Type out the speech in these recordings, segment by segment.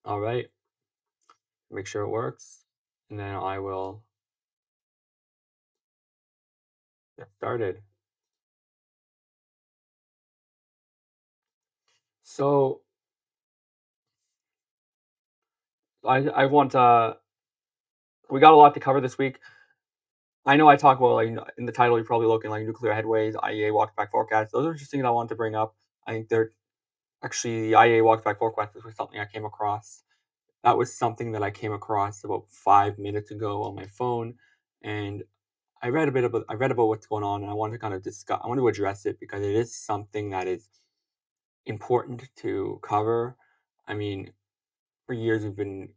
All right, make sure it works, and then I will get started. So I want we got a lot to cover this week. I know I talk about like in the title you're probably looking like nuclear headways, IEA walk back forecast. Those are just things I want to bring up. I think they're actually the IEA walk back forecast was something I came across. That was something that I came across about 5 minutes ago on my phone, and I read about what's going on, and I want to kind of discuss. I want to address it because it is something that is important to cover. I mean, for years we've been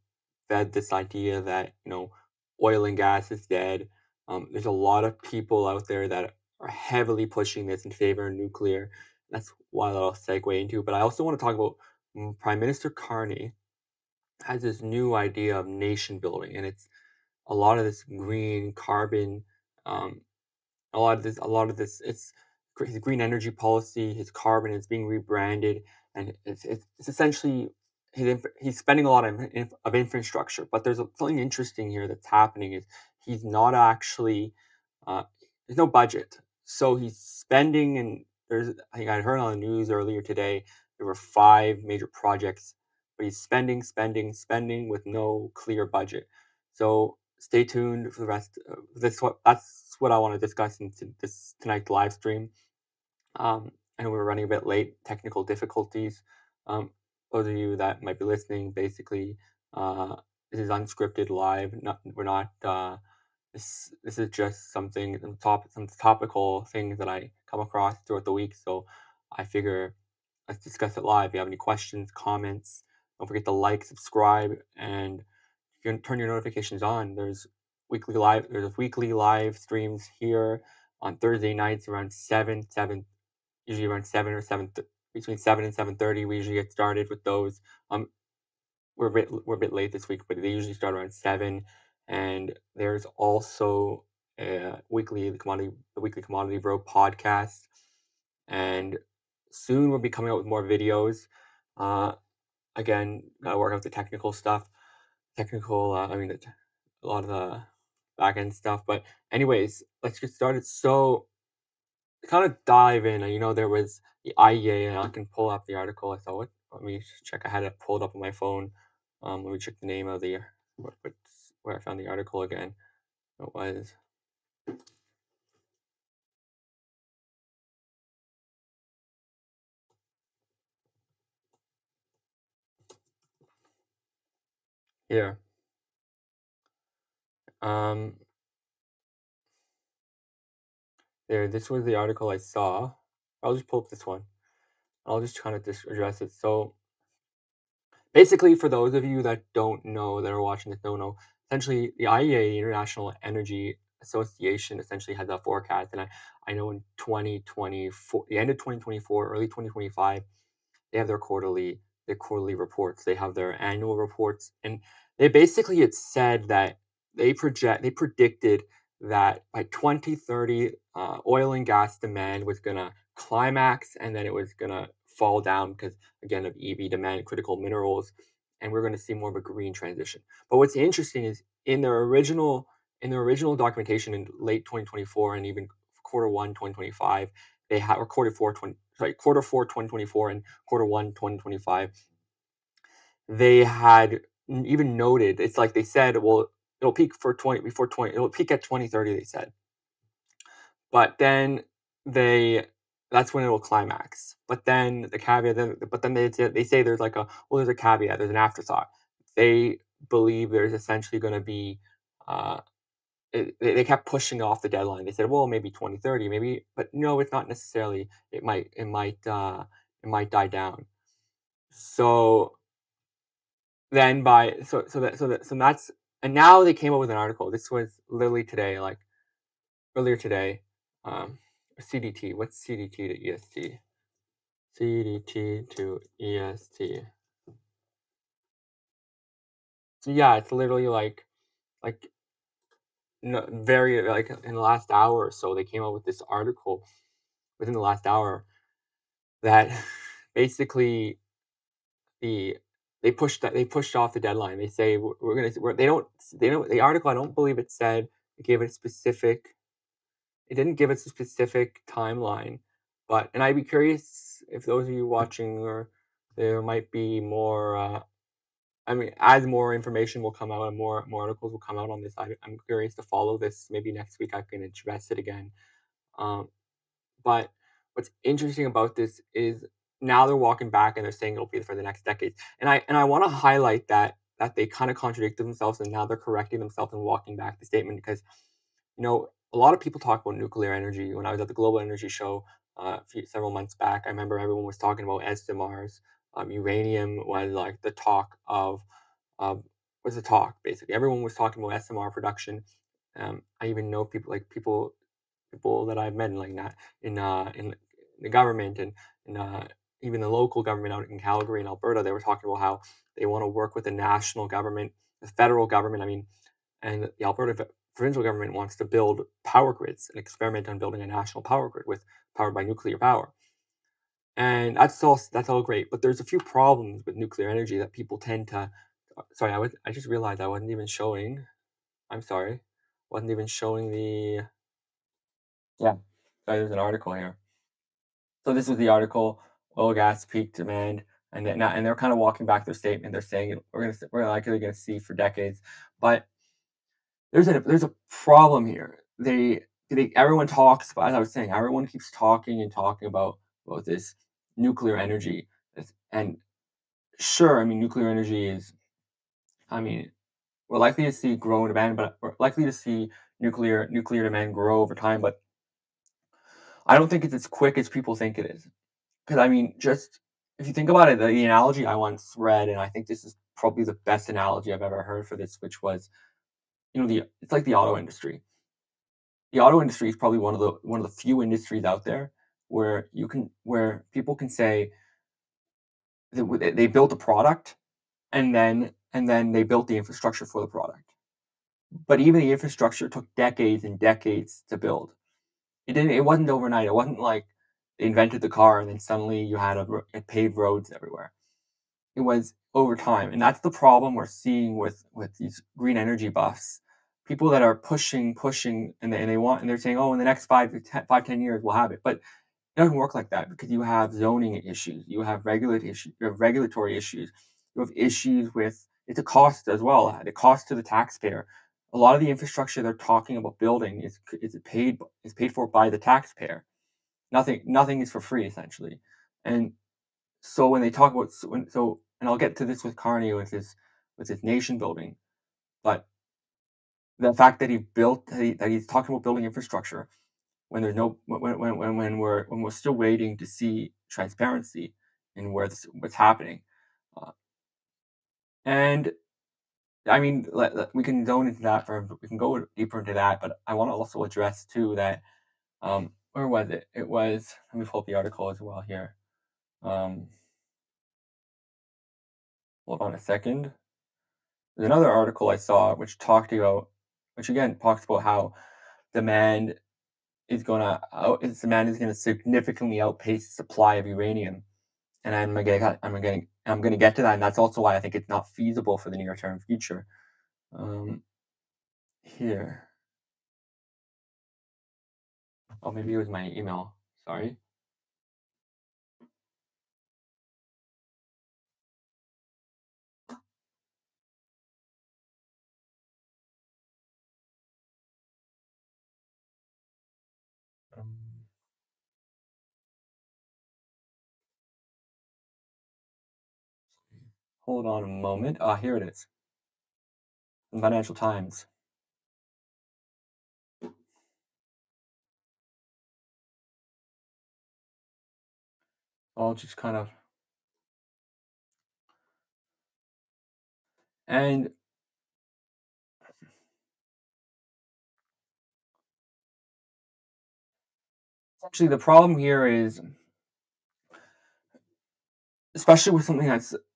fed this idea that oil and gas is dead. There's a lot of people out there that are heavily pushing this in favor of nuclear. That's what I'll segue into. But I also want to talk about Prime Minister Carney has this new idea of nation building, and it's a lot of this green carbon. Um, a lot of this it's his green energy policy, his carbon is being rebranded, and it's essentially he's spending a lot of infrastructure. But there's something interesting here that's happening is he's not actually uh, there's no budget, so he's spending. And there's I think I heard on the news earlier today there were five major projects, but he's spending with no clear budget. So stay tuned for the rest. That's what I want to discuss in this tonight's live stream. I know we're running a bit late, technical difficulties. Um, those of you that might be listening, basically, uh, this is unscripted live. Not we're not. This is just some topical things that I come across throughout the week. So I figure let's discuss it live. If you have any questions, comments, don't forget to like, subscribe, and you can turn your notifications on. There's weekly live streams here on Thursday nights around usually around 7 and 7:30. We usually get started with those. Um, we're a bit late this week, but they usually start around 7. And there's also the weekly commodity bro podcast, and soon we'll be coming out with more videos. Uh, Again, gotta work out the technical stuff. I mean, a lot of the back end stuff. But anyways, let's get started. So to kind of dive in, there was the IEA, and I can pull up the article. I thought, what? Let me check. I had it pulled up on my phone. Let me check the name of where I found the article again. It was here. Um, there. This was the article I saw. I'll just pull up this one. I'll just kind of address it. So basically, for those of you that don't know, that are watching this, don't know, essentially the IEA, the International Energy Association, essentially has a forecast. And I know in 2024, the end of 2024, early 2025, they have their quarterly reports. They have their annual reports, and they basically it said that they predicted that by 2030, oil and gas demand was gonna climax, and then it was gonna fall down because again of EV demand, critical minerals, and we're gonna see more of a green transition. But what's interesting is in their original documentation in late 2024 and even quarter 1 2025, they had or quarter 4 2024 and quarter 1 2025, they had even noted it's like they said, well, it'll peak for 20 before 20 it'll peak at 2030, they said. But then they that's when it'll climax. But then the caveat then but then they say there's like a well, there's a caveat, there's an afterthought. They believe there's essentially going to be uh they kept pushing off the deadline. They said, well, maybe 2030, maybe, but no, it's not necessarily. It might die down. So then by so that's and now they came up with an article. This was literally today, like earlier today. CDT. What's CDT to EST? CDT to EST. So yeah, it's literally like no, very like in the last hour or so they came up with this article within the last hour that basically the they pushed off the deadline. They say we're gonna they don't the article, I don't believe it said it gave it a specific it didn't give us a specific timeline, but and I'd be curious if those of you watching, or there might be more. I mean, as more information will come out and more articles will come out on this, I'm curious to follow this. Maybe next week I can address it again. Um, but what's interesting about this is now they're walking back and they're saying it'll be for the next decade. And I want to highlight that they kind of contradicted themselves and now they're correcting themselves and walking back the statement because a lot of people talk about nuclear energy. When I was at the Global Energy Show several months back, I remember everyone was talking about SMRs. Uranium was like the talk of um, was the talk basically. Everyone was talking about SMR production. I even know people that I've met in like that in the government and in even the local government out in Calgary and Alberta. They were talking about how they want to work with the national government, the federal government. I mean, and the Alberta provincial government wants to build power grids and experiment on building a national power grid with powered by nuclear power. And that's all great, but there's a few problems with nuclear energy that people tend to. Sorry, I just realized I wasn't even showing. I'm sorry, wasn't even showing the. Yeah, sorry, there's an article here. So this was the article: oil gas peak demand, and they're kind of walking back their statement. They're saying we're likely going to see for decades, but there's a problem here. Everyone talks, but as I was saying, everyone keeps talking and talking about this nuclear energy, and sure, I mean nuclear energy is, I mean we're likely to see growing demand, but we're likely to see nuclear demand grow over time, but I don't think it's as quick as people think it is. Because I mean, just if you think about it, the analogy I once read, and I think this is probably the best analogy I've ever heard for this, which was, it's like the auto industry. The auto industry is probably one of the few industries out there where people can say that they built a product and then they built the infrastructure for the product. But even the infrastructure took decades and decades to build. It wasn't overnight. It wasn't like they invented the car and then suddenly you had paved roads everywhere. It was over time, and that's the problem we're seeing with these green energy buffs. People that are pushing, and they're saying, oh, in the next 5 to 10 years we'll have it, but it doesn't work like that because you have zoning issues, you have regulatory issues, you have issues with it's a cost as well, the cost to the taxpayer. A lot of the infrastructure they're talking about building is paid for by the taxpayer. Nothing is for free essentially, and so when they talk about and I'll get to this with Carney with his nation building, but the fact that he's talking about building infrastructure when there's no when we're still waiting to see transparency in what's happening, and I mean we can go into that we can go deeper into that, but I want to also address too that where was it? It was, let me pull up the article as well here. Um, Hold on a second. There's another article I saw which again talks about how demand demand is gonna significantly outpace supply of uranium, and I'm gonna get to that, and that's also why I think it's not feasible for the near term future. Um, Here, oh, maybe it was my email. Sorry. Um, Hold on a moment. Ah, here it is. The Financial Times. I'll just kind of and actually the problem here is, especially with something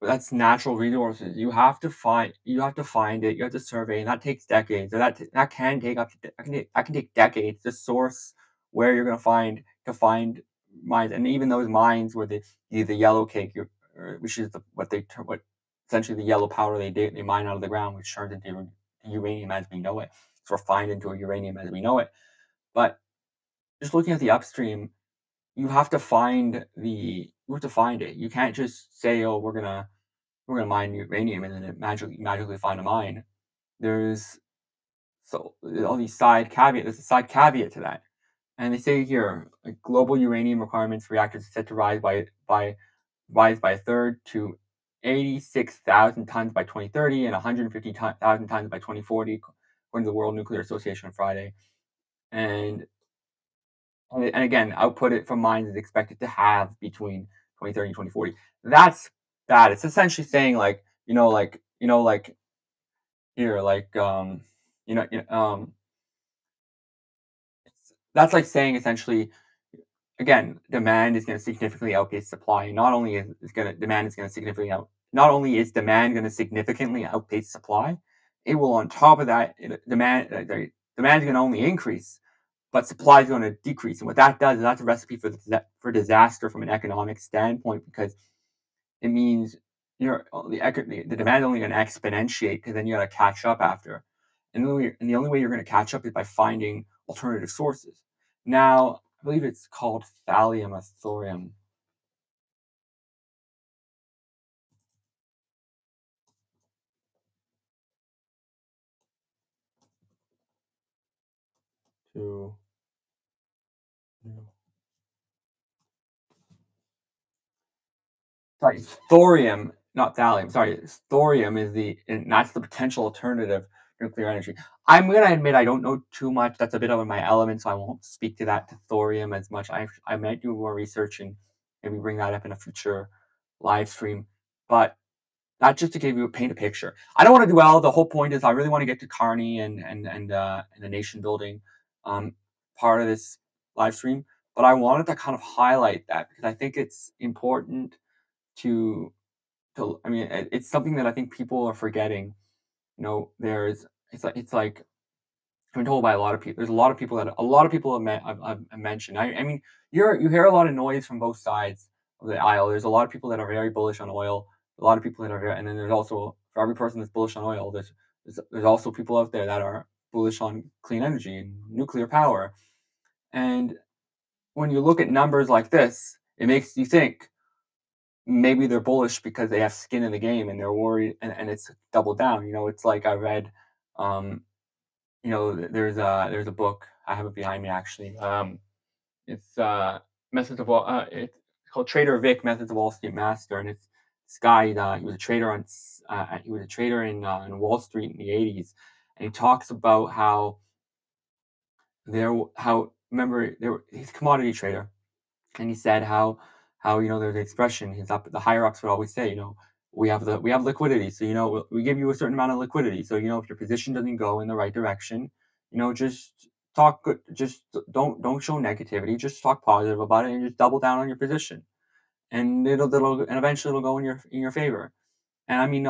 that's natural resources, you have to find it, you have to survey, and that takes decades. Or that can take up to that can take decades to source where you're gonna find mines, and even those mines where the yellow cake, which is what essentially the yellow powder they mine out of the ground, which turns into uranium as we know it. It's refined into a uranium as we know it. But just looking at the upstream, you have to find it. You can't just say, oh, we're gonna mine uranium and then it magically find a mine. There's all these side caveat. There's a side caveat to that, and they say here like, global uranium requirements for reactors is set to rise by a third to 86,000 tons by 2030 and 150,000 tons by 2040, according to the World Nuclear Association on Friday. And again, output it from mines is expected to have between 2030 and 2040. That's bad. It's essentially saying like here you know, you know that's like saying essentially again, demand is going to significantly outpace supply. Not only is demand going to significantly outpace supply, it will on top of that demand is going to only increase, but supply is going to decrease. And what that does is that's a recipe for disaster from an economic standpoint because it means the demand is only going to exponentiate because then you got to catch up after. And the only way you're going to catch up is by finding alternative sources. Now, I believe it's called thallium or thorium. To sorry, thorium, not thallium. Sorry, thorium is and that's the potential alternative to nuclear energy. I'm gonna admit I don't know too much. That's a bit of my element, so I won't speak to that to thorium as much. I might do more research and maybe bring that up in a future live stream. But that's just to give you paint a picture. I don't want to dwell. The whole point is I really want to get to Carney and the nation building part of this live stream. But I wanted to kind of highlight that because I think it's important to I mean it's something that I think people are forgetting. There's it's like I've been told by a lot of people. There's a lot of people have mentioned. I mean, you hear a lot of noise from both sides of the aisle. There's a lot of people that are very bullish on oil. A lot of people that are very, and then there's also for every person that's bullish on oil, there's also people out there that are bullish on clean energy and nuclear power. And when you look at numbers like this, it makes you think maybe they're bullish because they have skin in the game and they're worried, and it's double down. It's like I read. There's a book. I have it behind me actually. It's Methods of Wall. It's called Trader Vic: Methods of Wall Street Master, and it's this guy. He was a trader in Wall Street in the '80s, and he talks about he's a commodity trader, and he said how there's an expression the higher ups would always say we have liquidity, so we give you a certain amount of liquidity, so if your position doesn't go in the right direction, just talk good, just don't show negativity, just talk positive about it and just double down on your position, and eventually it'll go in your favor. And I mean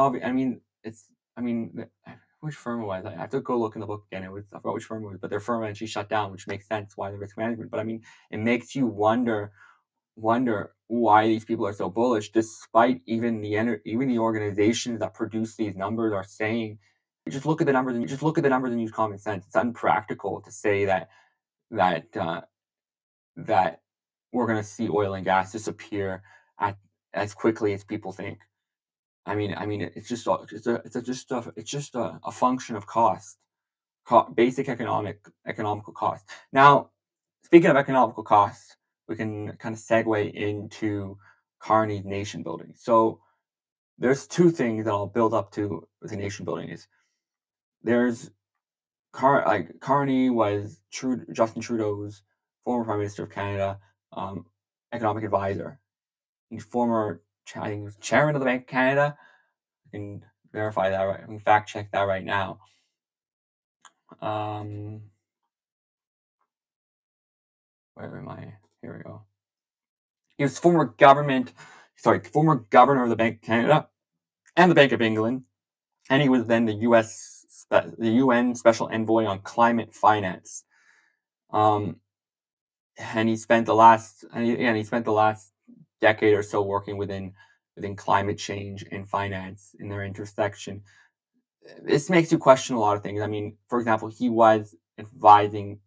it's I mean which firm it was. I have to go look in the book again. I forgot which firm it was, but their firm eventually shut down, which makes sense why the risk management. But I mean, it makes you wonder why these people are so bullish, despite even the organizations that produce these numbers are saying. Just look at the numbers and use common sense. It's unpractical to say that that we're going to see oil and gas disappear at as quickly as people think. I mean, it's just a function of basic economical cost. Now, speaking of economical costs, we can kind of segue into Carney's nation building. So there's two things that I'll build up to with the nation building. Is there's Carney was Justin Trudeau's former Prime Minister of Canada, economic advisor. He's former, I think he was chairman of the Bank of Canada. I can verify that right. I can fact check that right now. Where am I? Here we go. He was former governor of the Bank of Canada and the Bank of England, and he was then the UN Special Envoy on Climate Finance. And he spent the last decade or so working within within climate change and finance in their intersection. This makes you question a lot of things. I mean, for example, he was advising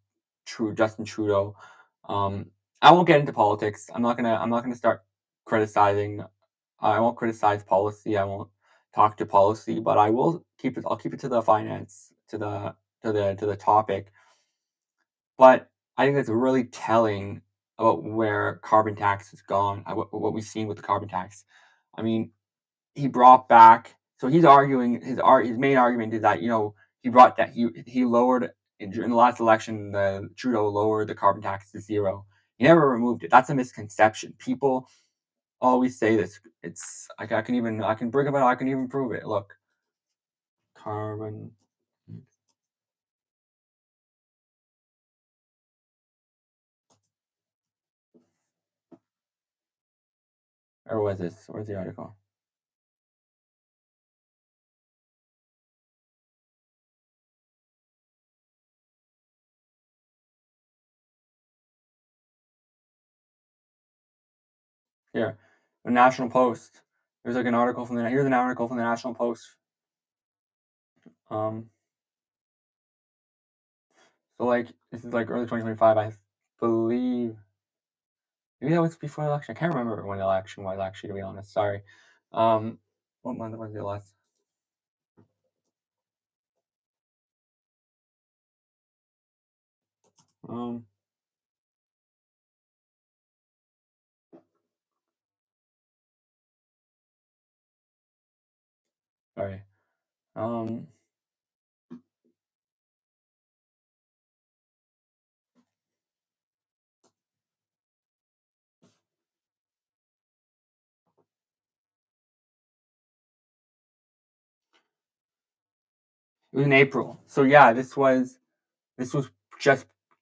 Justin Trudeau. Um, I won't get into politics. I'm not gonna start criticizing. I won't criticize policy. I won't talk to policy, but I will keep it. I'll keep it to the finance, to the topic. But I think it's really telling about where carbon tax has gone. What we've seen with the carbon tax. I mean, he brought back. So he's arguing his main argument is that he brought that he lowered in the last election. The Trudeau lowered the carbon tax to zero. He never removed it. That's a misconception. People always say this. I can bring it up. I can even prove it. Look, carbon. Or was this? Where's the article? Here, the National Post. Here's an article from the National Post. Um, so this is early 2025, I believe. Maybe that was before the election. I can't remember when the election was actually, to be honest. Sorry. What month was the last? Um, sorry. Um, it was in April. So yeah, this was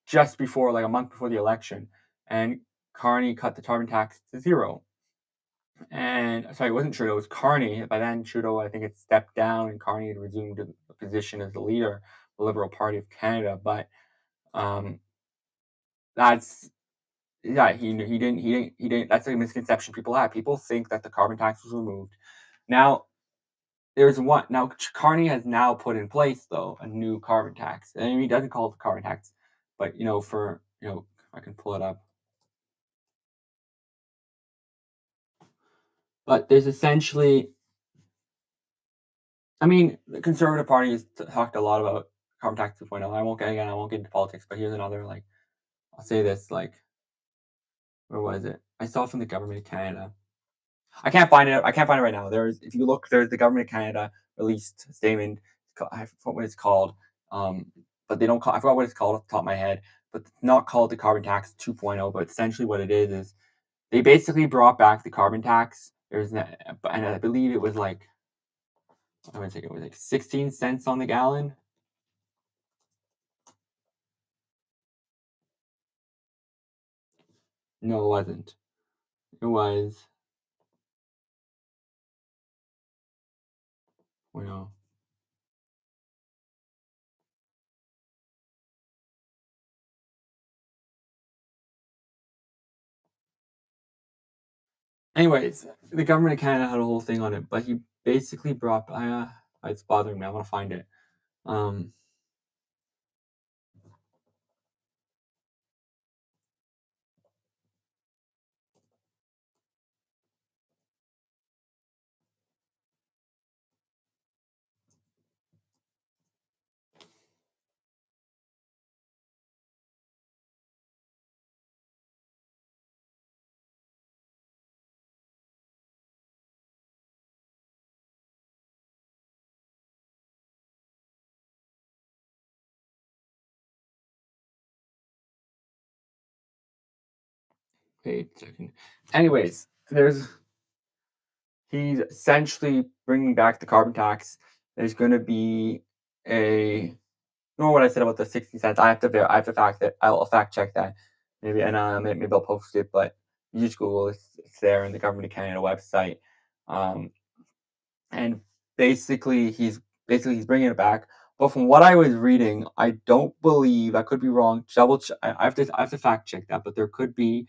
just before, like a month before the election, and Carney cut the carbon tax to zero. And sorry, it wasn't Trudeau, it was Carney. By then, Trudeau, I think, had stepped down, and Carney had resumed a position as the leader of the Liberal Party of Canada. But um, that's yeah, he didn't. That's a misconception people have. People think that the carbon tax was removed. Now there's one. Now Carney has now put in place though a new carbon tax, and he doesn't call it the carbon tax, but I can pull it up. But there's essentially, I mean, the Conservative Party has talked a lot about carbon tax 2.0. I won't get into politics, but here's another, I'll say this, where was it? I saw it from the Government of Canada. I can't find it. I can't find it right now. If you look, there's the Government of Canada released a statement. I forgot what it's called. But they don't call. I forgot what it's called off the top of my head. But it's not called the carbon tax 2.0. But essentially, what it is they basically brought back the carbon tax. And I believe it was I would say it was 16 cents on the gallon. No, it wasn't. It was. Well, anyways, the Government of Canada had a whole thing on it, but he basically brought. It's bothering me. I want to find it. Um, Wait a second. Anyways, he's essentially bringing back the carbon tax. There's going to be a. Know what I said about the 60 cents. I have to fact it. I'll fact check that. Maybe maybe I'll post it. But you just Google it. It's there in the Government of Canada website. Um, and he's bringing it back. But from what I was reading, I don't believe, I could be wrong. I have to fact check that. But there could be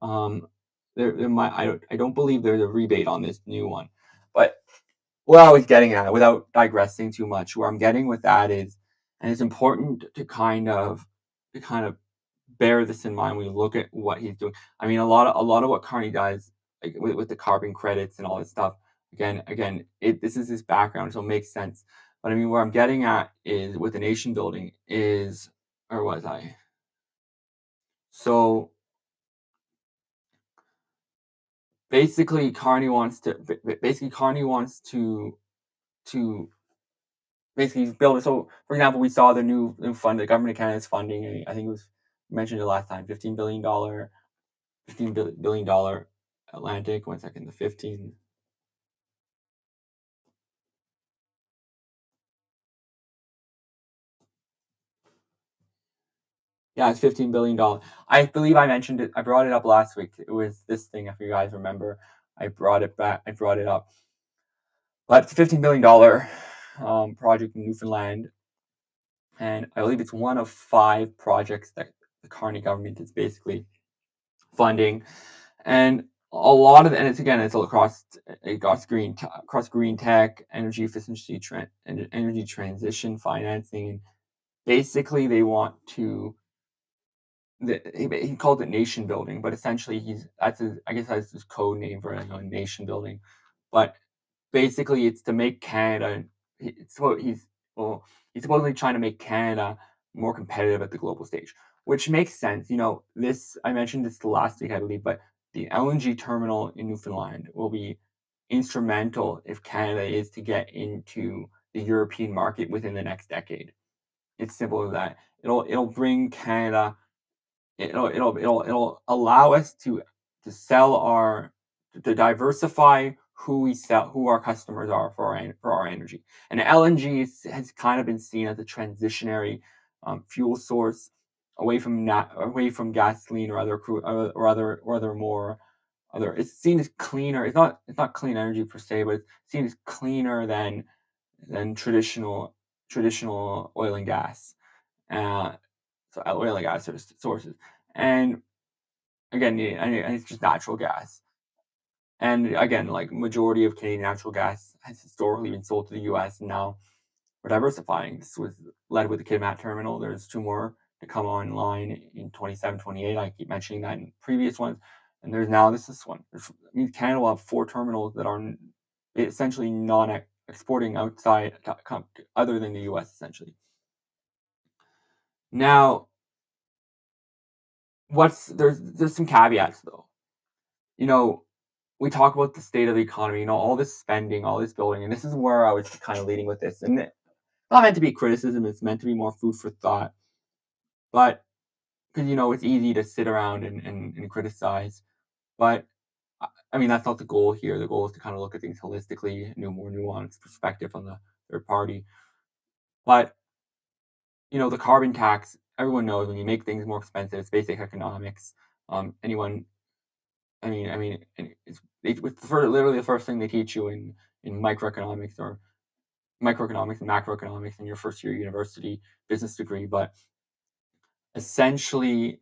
um there might I don't believe there's a rebate on this new one. But what I was getting at, without digressing too much, where I'm getting with that is, and it's important to kind of bear this in mind when you look at what he's doing. I mean, a lot of what Carney does, like with the carbon credits and all this stuff. Again, this is his background, so it makes sense. But I mean, where I'm getting at is with the nation building is, or was I? So basically, Carney wants to basically build it. So, for example, we saw the new fund, the government of Canada is funding. I think it was mentioned it last time, $15 billion Atlantic. 1 second, the 15. Yeah, it's $15 billion. I believe I mentioned it. I brought it up last week. It was this thing, if you guys remember. I brought it back. I brought it up. But it's a $15 billion project in Newfoundland, and I believe it's one of 5 projects that the Carney government is basically funding. And a lot of, and it's again, it's all across green tech, energy efficiency, and energy transition financing, and basically they want to. He called it nation building, but essentially I guess that's his code name for nation building. But basically, it's to make Canada. It's what he's well, he's supposedly trying to make Canada more competitive at the global stage, which makes sense. This I mentioned this last week, I believe, but the LNG terminal in Newfoundland will be instrumental if Canada is to get into the European market within the next decade. It's simple as that. It'll bring Canada. It'll allow us to sell our to diversify who our customers are for our energy. And LNG has kind of been seen as a transitionary fuel source away from gasoline or other more other. It's seen as cleaner. It's not clean energy per se, but it's seen as cleaner than traditional oil and gas. Uh, so oil and gas sources. And again, and it's just natural gas. And again, like majority of Canadian natural gas has historically been sold to the U.S. and now we're diversifying. This was led with the Kitimat terminal. There's 2 more to come online in 27, 28. I keep mentioning that in previous ones. And there's now this one. I mean, Canada will have 4 terminals that are essentially non-exporting outside, other than the U.S. essentially. Now, there's some caveats though. You know, we talk about the state of the economy, all this spending, all this building, and this is where I was kind of leading with this. And it's not meant to be criticism; it's meant to be more food for thought. But because it's easy to sit around and criticize, but I mean that's not the goal here. The goal is to kind of look at things holistically, more nuanced perspective on the third party. But the carbon tax, everyone knows when you make things more expensive, it's basic economics. Anyone and it's literally the first thing they teach you in microeconomics and macroeconomics in your first year university business degree. But essentially,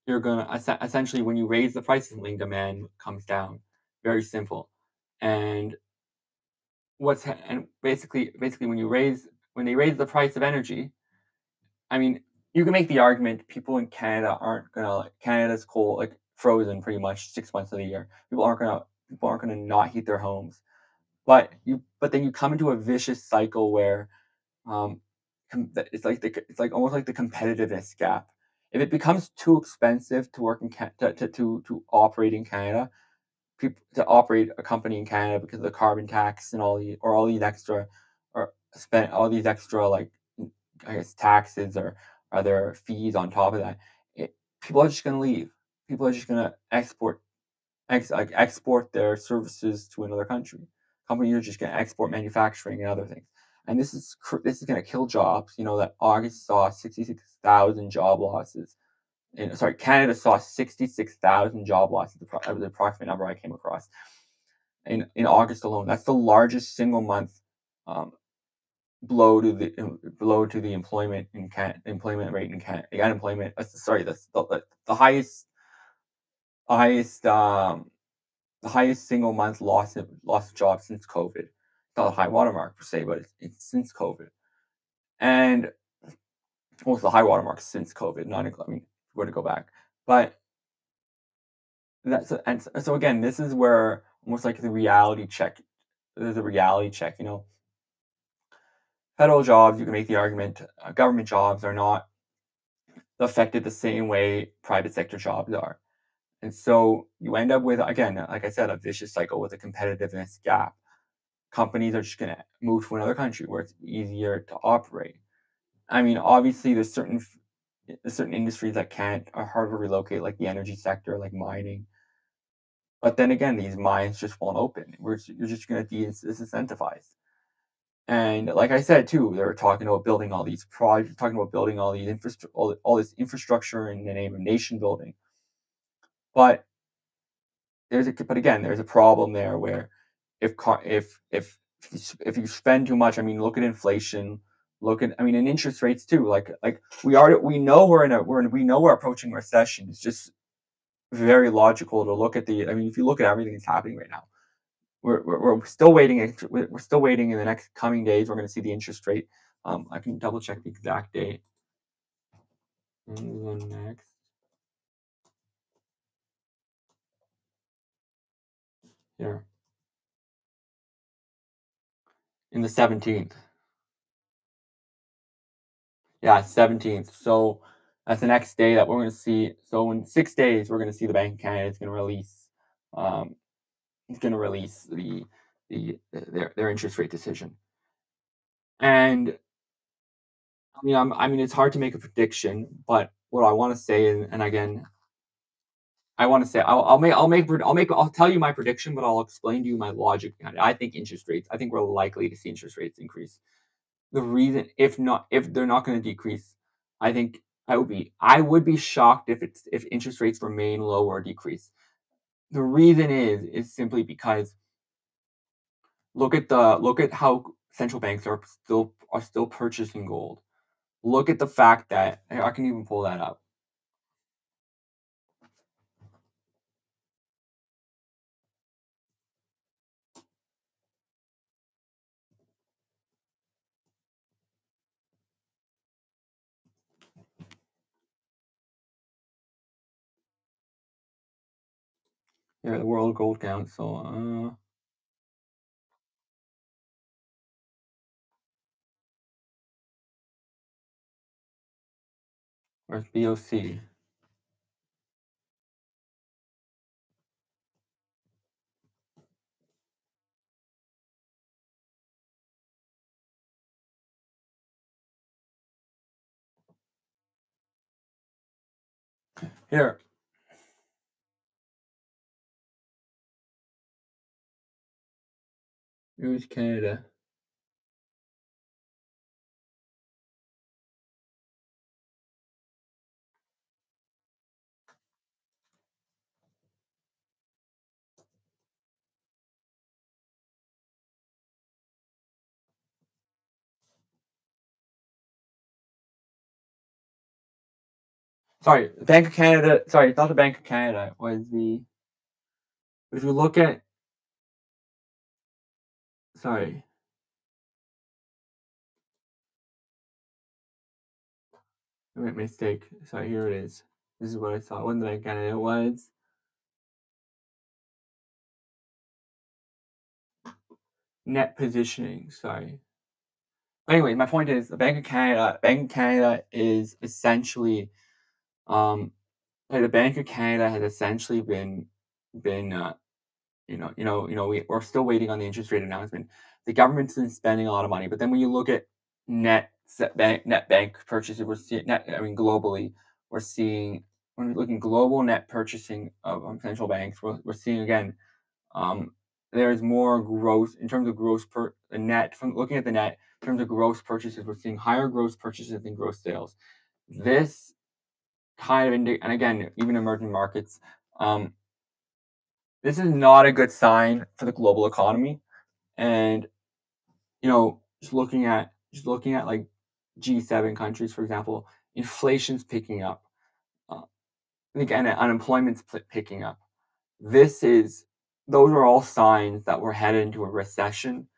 essentially when you raise the prices, demand comes down. Very simple. And basically when they raise the price of energy, I mean, you can make the argument people in Canada aren't gonna Canada's cold, like frozen pretty much 6 months of the year. People aren't gonna not heat their homes. But then you come into a vicious cycle where um it's like almost like the competitiveness gap. If it becomes too expensive to work in to operate in Canada, to operate a company in Canada because of the carbon tax and all these extra or spend all these extra like I guess taxes or other fees on top of that, people are just going to leave. People are just going to export their services to another country. Companies are just going to export manufacturing and other things, and this is going to kill jobs. That August saw 66,000 job losses. Canada saw 66,000 job losses. That was the approximate number I came across in August alone. That's the largest single month um, blow to the employment rate in Canada. The unemployment. The highest the highest single month loss of jobs since COVID. It's not a high watermark per se, but it's since COVID. And well, it's the high watermark since COVID. Not I mean, we're to go back, but so again, this is where almost like the reality check. There's a reality check. Federal jobs, you can make the argument, government jobs are not affected the same way private sector jobs are. And so you end up with, again, like I said, a vicious cycle with a competitiveness gap. Companies are just going to move to another country where it's easier to operate. I mean, obviously, there's certain industries that are hard to relocate, like the energy sector, like mining. But then again, these mines just won't open. You're just going to disincentivize. And like I said too, they're talking about building all these projects, talking about building all these all this infrastructure in the name of nation building. But there's a problem there where if you spend too much, I mean, look at inflation, and interest rates too. Like we know we know we're approaching recession. It's just very logical to look at I mean, if you look at everything that's happening right now, we're still waiting. We're still waiting in the next coming days. We're going to see the interest rate. I can double check the exact date. Next. Here. In the 17th. Yeah, 17th. So that's the next day that we're going to see. So in 6 days, we're going to see the Bank of Canada is going to release. It's going to release their interest rate decision. And I mean, it's hard to make a prediction, but what I want to say, and again, I want to say I'll tell you my prediction, but I'll explain to you my logic behind it. I think we're likely to see interest rates increase. The reason, if they're not going to decrease, I think I would be shocked if interest rates remain low or decrease. The reason is simply because look at how central banks are still purchasing gold. Look at the fact that I can even pull that up. Here, the World Gold Council. Where's BOC? Here. Here's Canada. Sorry, Bank of Canada. Sorry, it's not the Bank of Canada. It was the. If you look at. Sorry. I made a mistake. Sorry, here it is. This is what I saw. It wasn't the Bank of Canada. It was net positioning. Sorry. Anyway, my point is the Bank of Canada. Bank of Canada is essentially, like the Bank of Canada has essentially been we're still waiting on the interest rate announcement. The government's been spending a lot of money, but then when you look at net bank purchases, we're seeing globally, when we're looking global net purchasing of central banks, we're seeing again, there's more growth in terms of gross per the net from looking at the net in terms of gross purchases. We're seeing higher gross purchases than gross sales. This kind of and again, even emerging markets. This is not a good sign for the global economy. And just looking at like G7 countries, for example, inflation's picking up. I think and unemployment's picking up. This is those are all signs that we're headed into a recession.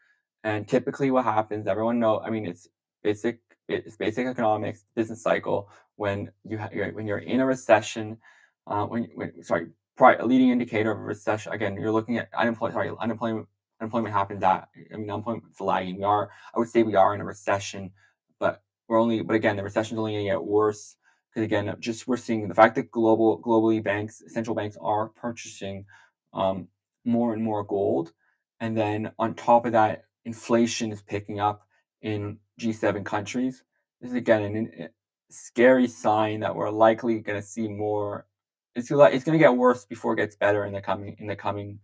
And typically what happens, everyone know, I mean, basic it's basic economics, business cycle. When when you're in a recession, when sorry, a leading indicator of a recession. Again, you're looking at unemployment. Unemployment happens at. I mean, unemployment is lagging. I would say we are in a recession, but but again, the recession is only going to get worse because again, just we're seeing the fact that globally central banks are purchasing um, more and more gold, and then on top of that, inflation is picking up in G7 countries. This is again a scary sign that we're likely going to see more. It's going to get worse before it gets better in the coming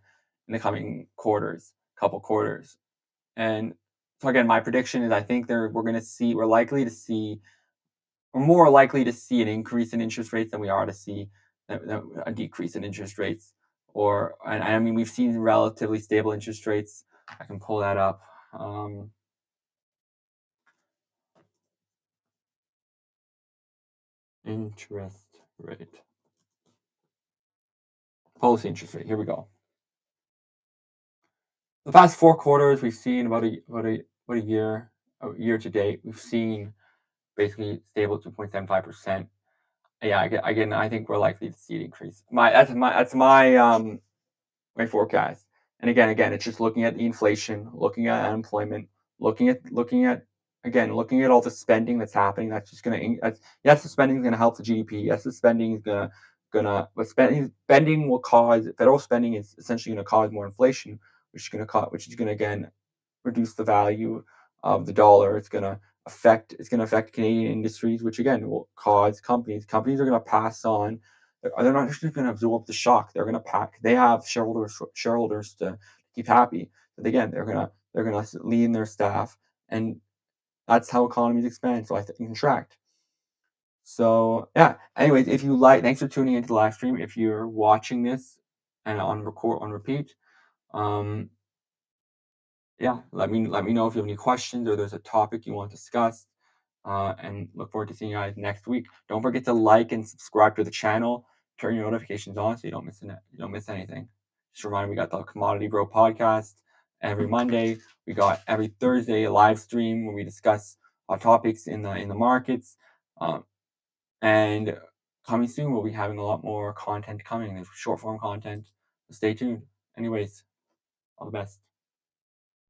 couple quarters. And so again, my prediction is I think we're more likely to see an increase in interest rates than we are to see a decrease in interest rates. And I mean, we've seen relatively stable interest rates. I can pull that up. Um, Interest rate. Policy interest rate. Here we go. The past 4 quarters, we've seen a year to date, we've seen basically stable 2.75%. Yeah, again, I think we're likely to see it increase. That's my forecast. And again, it's just looking at the inflation, looking at unemployment, looking at all the spending that's happening. That's just going to yes, the spending is going to help the GDP. Yes, the spending is but spending will cause federal spending is essentially going to cause more inflation, which is going to again reduce the value of the dollar. It's going to affect Canadian industries, which again will cause companies are going to pass on. They're not just going to absorb the shock. They're going to pack. They have shareholders to keep happy. But again, they're going to lean their staff, and that's how economies expand. So I think contract. So yeah. Anyways, if you like, thanks for tuning into the live stream. If you're watching this and on repeat, um, yeah, let me know if you have any questions or there's a topic you want to discuss. And look forward to seeing you guys next week. Don't forget to like and subscribe to the channel. Turn your notifications on so you don't miss anything. Just a reminder, we got the Commodity Bro podcast every Monday. We got every Thursday a live stream where we discuss hot topics in the markets. And coming soon, we'll be having a lot more content coming. There's short form content. So stay tuned. Anyways, all the best.